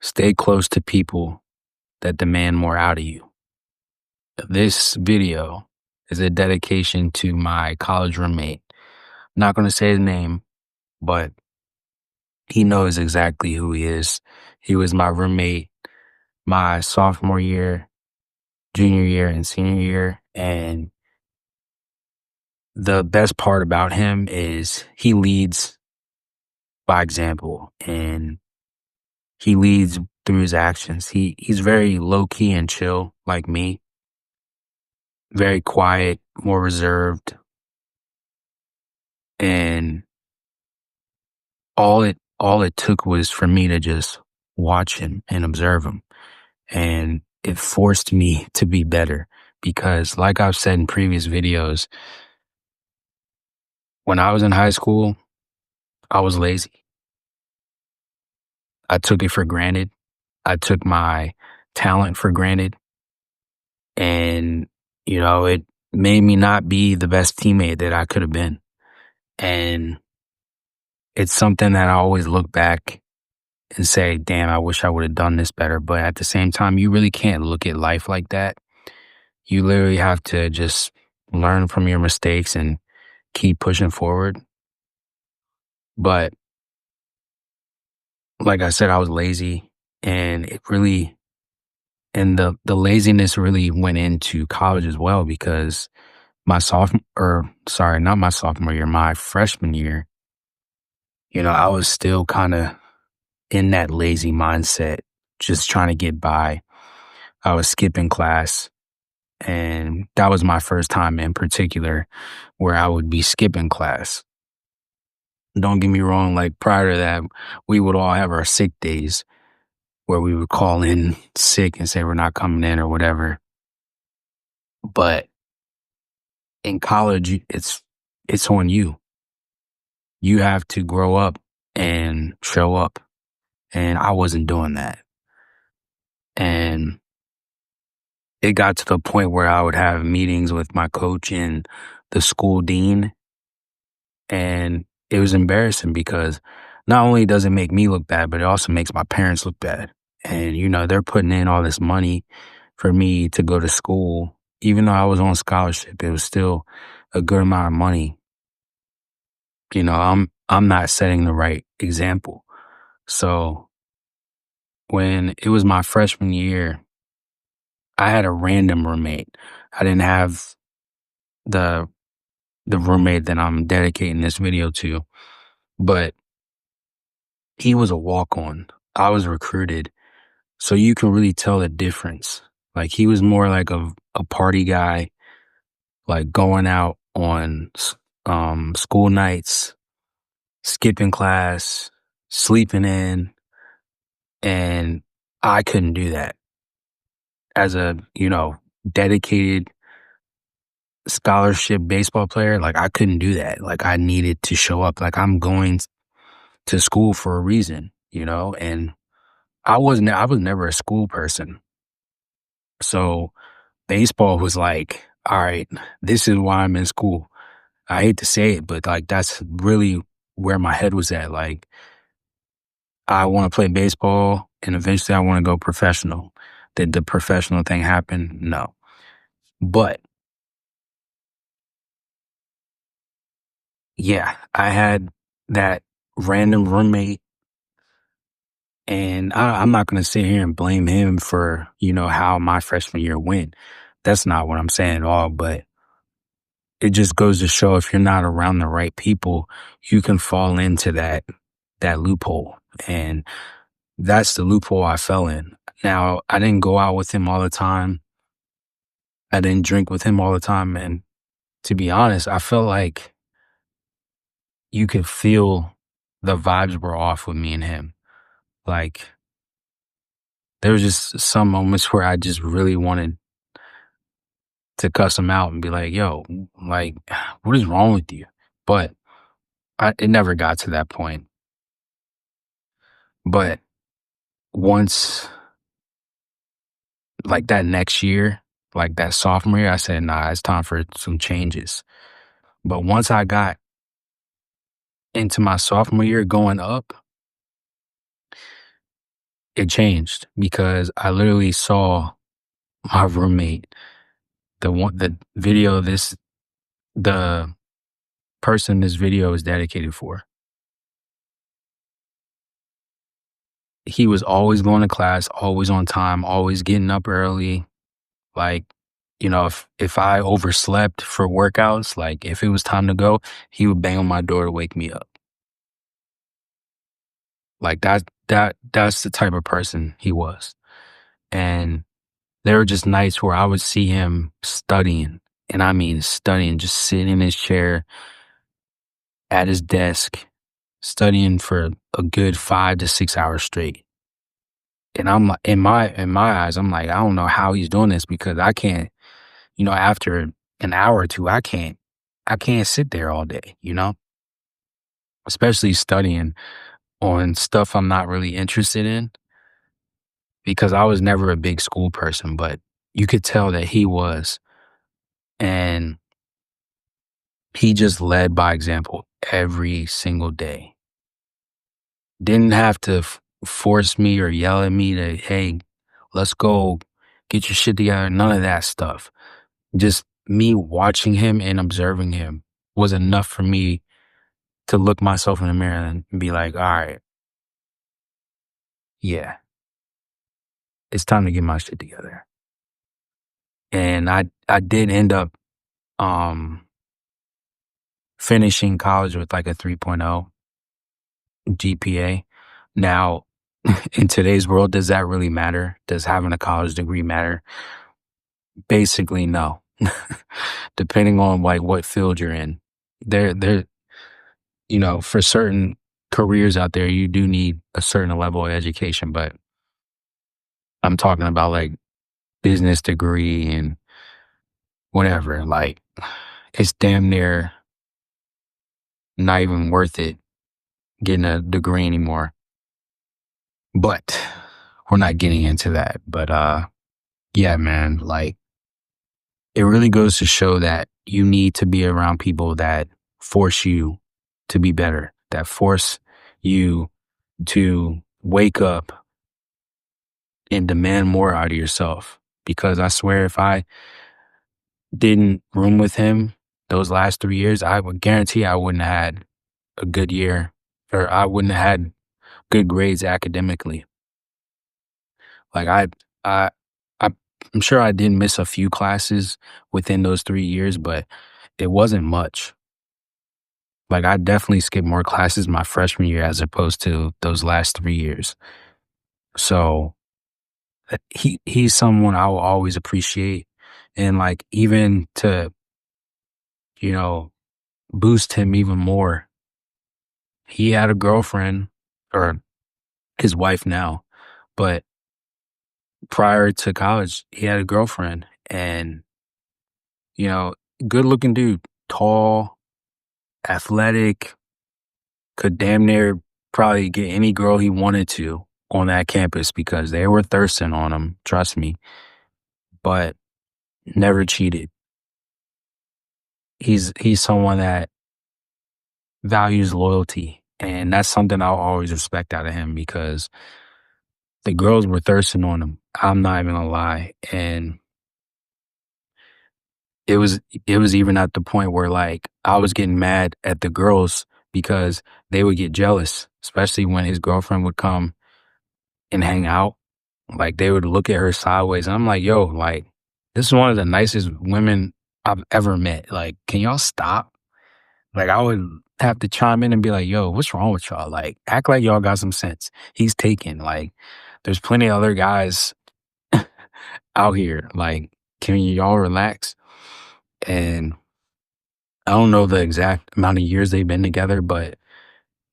Stay close to people that demand more out of you. This video is a dedication to my college roommate. Not going to say his name, but he knows exactly who he is. He was my roommate my sophomore year, junior year, and senior year. And the best part about him is he leads by example and he leads through his actions. He's very low key and chill like me, very quiet, more reserved, and all it took was for me to just watch him and observe him, and it forced me to be better because like I've said in previous videos, when I was in high school, I was lazy. I took it for granted. I took my talent for granted, and it made me not be the best teammate that I could have been. And it's something that I always look back and say, damn, I wish I would have done this better. But at the same time, you really can't look at life like that. You literally have to just learn from your mistakes and keep pushing forward. But like I said, I was lazy, and the laziness really went into college as well because not my sophomore year, my freshman year, I was still kind of in that lazy mindset, just trying to get by. I was skipping class, and that was my first time in particular where I would be skipping class. Don't get me wrong, like prior to that, we would all have our sick days where we would call in sick and say we're not coming in or whatever. But in college, it's on you. You have to grow up and show up. And I wasn't doing that. And it got to the point where I would have meetings with my coach and the school dean. And it was embarrassing because not only does it make me look bad, but it also makes my parents look bad. And, they're putting in all this money for me to go to school. Even though I was on scholarship, it was still a good amount of money. I'm not setting the right example. So when it was my freshman year, I had a random roommate. I didn't have the the roommate that I'm dedicating this video to, but he was a walk-on. I was recruited, so you can really tell the difference. Like he was more like a party guy, like going out on school nights, skipping class, sleeping in, and I couldn't do that. As a, dedicated scholarship baseball player, like I couldn't do that. Like I needed to show up. Like I'm going to school for a reason, and I was never a school person. So baseball was like, all right, this is why I'm in school. I hate to say it, but like that's really where my head was at. Like I want to play baseball and eventually I want to go professional. Did the professional thing happen? No. But yeah, I had that random roommate, and I'm not going to sit here and blame him for, how my freshman year went. That's not what I'm saying at all. But it just goes to show if you're not around the right people, you can fall into that loophole. And that's the loophole I fell in. Now, I didn't go out with him all the time. I didn't drink with him all the time. And to be honest, I felt like you could feel the vibes were off with me and him. Like there was just some moments where I just really wanted to cuss him out and be like, yo, like, what is wrong with you? But it never got to that point. But once, like that next year, like that sophomore year, I said, nah, it's time for some changes. But once I got into my sophomore year going up, it changed because I literally saw my roommate, the video the person this video is dedicated for. He was always going to class, always on time, always getting up early. Like, if I overslept for workouts, like if it was time to go, he would bang on my door to wake me up. Like that's the type of person he was. And there were just nights where I would see him studying, and I mean studying, just sitting in his chair at his desk, studying for a good 5 to 6 hours straight. And I'm like, in my eyes, I'm like, I don't know how he's doing this because I can't, after an hour or two, I can't sit there all day, especially studying on stuff I'm not really interested in because I was never a big school person, but you could tell that he was. And he just led by example every single day. Didn't have to force me or yell at me to, hey, let's go get your shit together. None of that stuff. Just me watching him and observing him was enough for me to look myself in the mirror and be like, all right, yeah, it's time to get my shit together. And I did end up um finishing college with like a 3.0 GPA. Now, in today's world, does that really matter? Does having a college degree matter? Basically, no. Depending on like what field you're in. There, for certain careers out there, you do need a certain level of education, but I'm talking about like business degree and whatever. Like, it's damn near not even worth it getting a degree anymore. But we're not getting into that. But yeah, man, like it really goes to show that you need to be around people that force you to be better, that force you to wake up and demand more out of yourself. Because I swear, if I didn't room with him those last 3 years, I would guarantee I wouldn't have had a good year, or I wouldn't have had good grades academically. Like I, I, I'm sure I didn't miss a few classes within those 3 years, but it wasn't much. Like I definitely skipped more classes my freshman year as opposed to those last 3 years. So he's someone I will always appreciate, and like even to you know boost him even more. He had a girlfriend, or his wife now, but prior to college, he had a girlfriend, and you know, good looking dude, tall, athletic, could damn near probably get any girl he wanted to on that campus because they were thirsting on him, trust me, but never cheated. He's someone that values loyalty, and that's something I'll always respect out of him because the girls were thirsting on him. I'm not even gonna lie, and it was it was even at the point where like I was getting mad at the girls because they would get jealous, especially when his girlfriend would come and hang out. Like they would look at her sideways. And I'm like, yo, like this is one of the nicest women I've ever met. Like, can y'all stop? Like I would have to chime in and be like, yo, what's wrong with y'all? Like, act like y'all got some sense. He's taken. Like, there's plenty of other guys out here. Like, can y'all relax? And I don't know the exact amount of years they've been together, but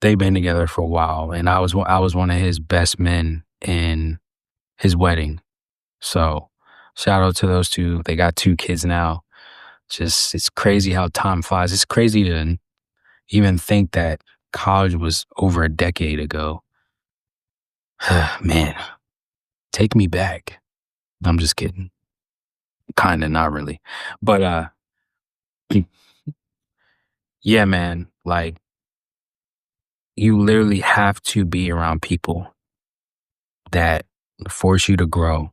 they've been together for a while. And I was one of his best men in his wedding. So shout out to those two. They got 2 kids now. Just it's crazy how time flies. It's crazy to even think that college was over a decade ago. Man, take me back. I'm just kidding. Kinda, not really. But yeah, man, like you literally have to be around people that force you to grow,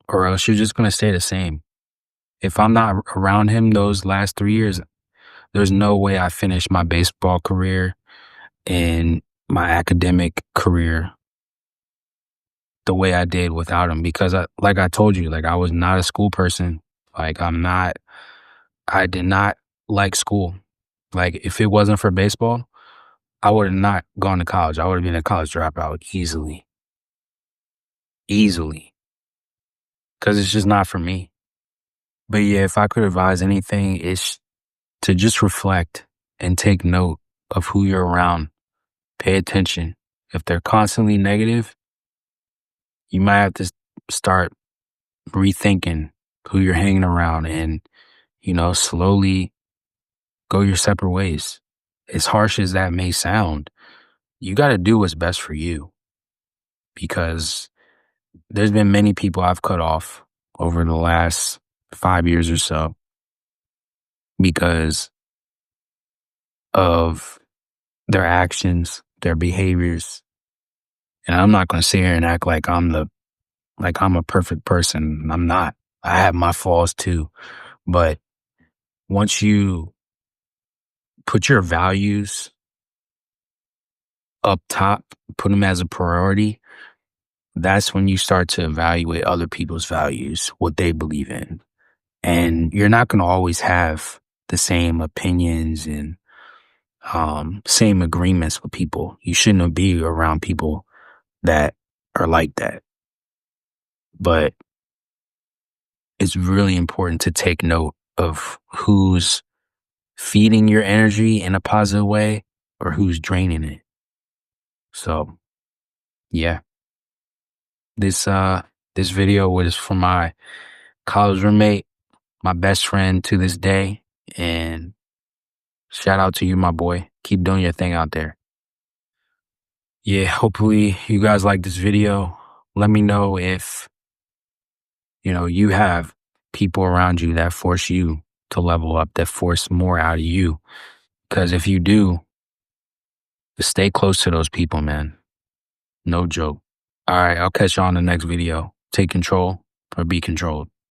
or else you're just gonna stay the same. If I'm not around him those last 3 years, there's no way I finished my baseball career and my academic career the way I did without him, because like I told you, like I was not a school person. Like I did not like school. Like if it wasn't for baseball, I would have not gone to college. I would have been a college dropout easily, easily, because it's just not for me. But yeah, if I could advise anything, it's to just reflect and take note of who you're around. Pay attention. If they're constantly negative, you might have to start rethinking who you're hanging around and, slowly go your separate ways. As harsh as that may sound, you got to do what's best for you, because there's been many people I've cut off over the last 5 years or so because of their actions, their behaviors. And I'm not going to sit here and act like I'm a perfect person. I'm not. I have my flaws too. But once you put your values up top, put them as a priority, that's when you start to evaluate other people's values, what they believe in. And you're not going to always have the same opinions and same agreements with people. You shouldn't be around people that are like that. But it's really important to take note of who's feeding your energy in a positive way or who's draining it. So yeah, this video was for my college roommate, my best friend to this day, and shout out to you, my boy. Keep doing your thing out there. Yeah, hopefully you guys like this video. Let me know if, you have people around you that force you to level up, that force more out of you. Because if you do, just stay close to those people, man. No joke. All right, I'll catch you on the next video. Take control or be controlled.